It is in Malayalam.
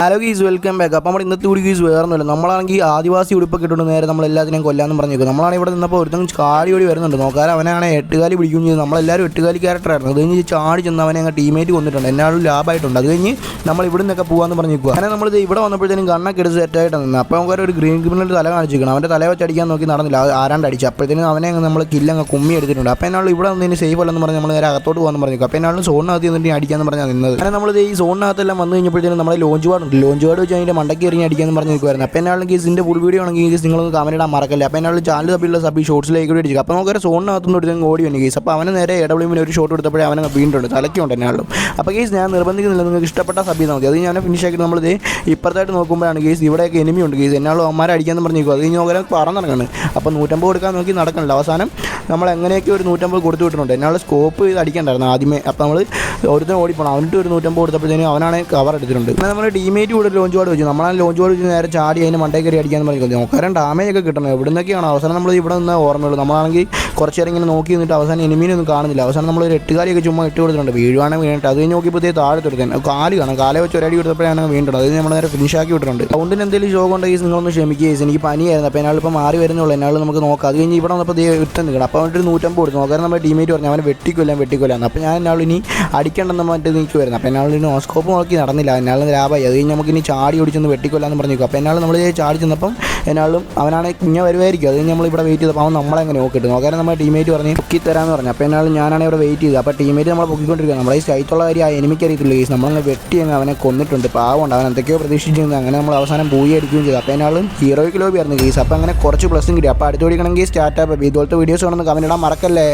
ഹലോ ഗീസ് വെൽക്കം ബാക്ക്. അപ്പോൾ നമ്മുടെ ഇന്നത്തെ കൂടി ഗീസ് വേറൊന്നുമില്ല, നമ്മളാണെങ്കിൽ ആദിവാസി ഉടുപ്പൊക്കെ ഇട്ടുകൊണ്ട് നേരെ നമ്മളെല്ലാത്തിനെയും കൊല്ലാമെന്ന് പറഞ്ഞേക്കും. നമ്മളാണെങ്കിൽ ഇവിടെ നിന്നപ്പോൾ ഒരുത്തം ചാടി ഓടി വരുന്നുണ്ട്. നോക്കാൻ അവനാണ് എട്ടുകാലി പിടിക്കുകയും ചെയ്തു. നമ്മളെല്ലാവരും എട്ടുകാലി ക്യാരക്ടറായിരുന്നു. അത് കഴിഞ്ഞ് ചാടി ചെന്ന് അവനെ അങ്ങ് ടീമേറ്റ് കൊന്നിട്ടുണ്ട്. എന്നാലും ലാഭമായിട്ടുണ്ട്. അത് കഴിഞ്ഞ് നമ്മൾ ഇവിടെ നിന്നൊക്കെ പോകാമെന്ന് പറഞ്ഞേക്കുക. അങ്ങനെ നമ്മൾ ഇവിടെ വന്നപ്പോഴത്തേനും കണ്ണൊക്കെ എടുത്ത് സെറ്റായിട്ട് നിന്ന്. അപ്പോൾ നമുക്ക് ഒരു ഗ്രീൻ ക്രിമിനൽ തല കാണിച്ചിരിക്കണം. അവൻ്റെ തല വെച്ച് അടിക്കാൻ നോക്കി നടന്നില്ല, ആരാണ്ട് അടിച്ചു. അപ്പോഴത്തേനും അവനെ നമ്മൾ കില്ലങ്ങ് കുമ്മി എടുത്തിട്ടുണ്ട്. അപ്പോൾ എന്നാലും ഇവിടെ നിന്ന് സേഫ് അല്ലെന്ന് പറഞ്ഞ് നമ്മൾ നേരെ അകത്തോട്ട് പോകാമെന്ന് പറഞ്ഞേക്കും. അപ്പോൾ എന്നാലും സോണിനകത്ത് നിന്നിട്ട് അടിക്കാമെന്ന് പറഞ്ഞാൽ നിന്നത്. അങ്ങനെ നമ്മൾ ഈ സോണിനകത്തെല്ലാം വന്നു കഴിഞ്ഞപ്പോഴത്തേനും നമ്മുടെ ലോഞ്ച് വാർഡ് വെച്ച് മണ്ടയ്ക്ക് എറിഞ്ഞ് അടിക്കാന്ന് പറഞ്ഞ് നിൽക്കുമായിരുന്നു. അപ്പോൾ എന്നാലും ഇതിൻ്റെ ഫുൾ വീഡിയോ ആണെങ്കിൽ നിങ്ങളൊന്ന് കമന്റ് ഇടാൻ മറക്കല്ല. അപ്പോൾ എന്നാലും ചാനൽ തപ്പിയുള്ള സബ് ഷോർട്സിലേക്ക് കൂടി അടിച്ചു. അപ്പോൾ നമുക്ക് സോണിനകത്തുനിന്ന് എടുത്ത് ഓടി വന്നു കേസ്. അപ്പോൾ അവന് നേരെ ഇടവിളിമിന് ഒരു ഷോട്ട് എടുത്തപ്പോഴേ അവനെ വീണ്ടുണ്ട് തലയ്ക്കുണ്ട് എന്നാലും. അപ്പോൾ കേസ് ഞാൻ നിർബന്ധിക്കുന്നില്ല, നിങ്ങൾക്ക് ഇഷ്ടപ്പെട്ട സബ് ചെയ്താൽ മതി. അത് ഞാൻ ഫിനിഷ് ആക്കിയിട്ട് നമ്മളിത് ഇപ്പുറത്തായിട്ട് നോക്കുമ്പോഴാണ് കേസ് ഇവിടെയൊക്കെ എനിമി ഉണ്ട് കേസ്. എന്നാലും അവന്മാരെ അടിക്കാമെന്ന് പറഞ്ഞ് നിൽക്കും. അത് കഴിഞ്ഞ് നോക്കാൻ പറന്നിറങ്ങുന്നത്. അപ്പോൾ 150 കൊടുക്കാൻ നോക്കി നടക്കണില്ല. അവസാനം നമ്മൾ എങ്ങനെയൊക്കെ ഒരു 150 കൊടുത്തു വിട്ടിട്ടുണ്ട്. എന്നാലും സ്കോപ്പ് ചെയ്ത് അടിക്കണ്ടായിരുന്നു ആദ്യമേ. അപ്പോൾ നമ്മൾ ഒരുത്തരം ഓടിപ്പോണം. അവനിട്ട് ഒരു 150 കൊടുത്തപ്പോഴത്തേനും അവനാണ് കവർ എടുത്തിട്ടുണ്ട്. പിന്നെ നമ്മുടെ ടീമേറ്റ് കൂടെ ലോഞ്ച് വാർഡ് വെച്ചു. നമ്മളാണ് ലോഞ്ച് വാർഡ് വെച്ച് നേരെ ചാടി അതിന് മണ്ടേ കയറി അടിക്കാന്ന് പറഞ്ഞിരിക്കുന്നത്. നോക്കാൻ ഡാമേജ് ഒക്കെ കിട്ടണം. എവിടെ നിന്നൊക്കെയാണ് അവസാനം നമ്മൾ ഇവിടെ നിന്ന് ഓർമ്മയുള്ളൂ. നമ്മളാണെങ്കിൽ കുറച്ച് നേരം ഇങ്ങനെ നോക്കി നിന്നിട്ട് അവസാനം എനിമീനൊന്നും കാണുന്നില്ല. അവസാനം നമ്മൾ ഒരു 8 കാലിയൊക്കെ ചുമ്മാ ഇട്ട് കൊടുത്തിട്ടുണ്ട്. വീഴുവാണെങ്കിൽ വീണിട്ട് അത് കഴിഞ്ഞ് നോക്കിയപ്പോഴത്തേ താഴെ എടുത്തത് കാല് കാണാം. കാലെ വെച്ച് ഒരടി കൊടുത്തപ്പോഴാണ് വീണ്ടുണ്ട്. അത് നമ്മൾ നേരെ ഫിനിഷ് ആക്കി വിട്ടിട്ടുണ്ട്. സൗണ്ടിന് എന്തെങ്കിലും ഷോക്ക് ഉണ്ടെങ്കിൽ നിങ്ങളൊന്ന് ക്ഷമിക്കുക. എനിക്ക് പനിയായിരുന്നു. അപ്പോൾ എന്നാലും ഇപ്പോൾ മാറി വരുന്നുള്ളൂ. എന്നാലും നമുക്ക് നോക്കാം. അത് കഴിഞ്ഞ് ഇവിടെ വന്നപ്പോൾ ഇട്ട് നിൽക്കണം. അപ്പോൾ അവൻ്റെ 150 കൊടുത്തു. നോക്കാൻ നമ്മുടെ ടീമേറ്റ് പറഞ്ഞു അവനെ വെട്ടിക്കൊല്ലാന്ന്. അപ്പോൾ ഞാൻ എന്നാലും ഇനി അടിക്കേണ്ടെന്ന് മറ്റേ നിൽക്കുമായിരുന്നു. അപ്പോൾ എന്നാലും നോസ്കോപ്പ് നോക്കി നടന്നില്ല. എന്നാലും ലാഭമായി. അത് കഴിഞ്ഞ് നമുക്ക് ഇനി ചാടി ഓടിച്ചൊന്ന് വെട്ടിക്കൊല്ലാന്ന് പറഞ്ഞു. അപ്പോൾ എന്നാലും നമ്മൾ ചാടി ചെന്നപ്പം എന്നാലും അവനാണ് ഇങ്ങനെ വരുമായിരിക്കും. അത് നമ്മൾ ഇവിടെ വെയിറ്റ് ചെയ്തപ്പോൾ അവൻ നമ്മളെങ്ങനെ നോക്കിയിട്ട് നോക്കാൻ നമ്മുടെ ടീമേറ്റ് പറഞ്ഞ് പൊക്കി തരാമെന്ന് പറഞ്ഞു. അപ്പോൾ എന്നാലും ഞാനാണ് ഇവിടെ വെയിറ്റ് ചെയ്തത്. അപ്പോൾ ടീമേറ്റ് നമ്മളെ പൊക്കിക്കൊണ്ടിരിക്കുക. നമ്മുടെ ഈ സൈറ്റുള്ള കാര്യം ആ എനിക്കറിയത്തില്ല കേസ്. നമ്മളങ്ങനെ വെട്ടി അവനെ കൊന്നിട്ടുണ്ട്. പാവമുണ്ട്. അവൻ എന്തൊക്കെയോ പ്രതീക്ഷിച്ചിരുന്നത്. അങ്ങനെ നമ്മൾ അവസാനം പോയി അടിക്കുകയും ചെയ്തു. അപ്പോൾ എന്നാലും ഹീറോയ്ക്ക് ലോബി ആയിരുന്നു കേസ്. അപ്പോൾ അങ്ങനെ കുറച്ച് പ്ലസും കിട്ടി. അപ്പോൾ അടുത്ത് ഓടിക്കണമെങ്കിൽ സ്റ്റാർട്ടപ്പ് ഇതുപോലത്തെ വീഡിയോസ് വേണമെന്ന് കമന്റ് ഇടാൻ മറക്കല്ലേ.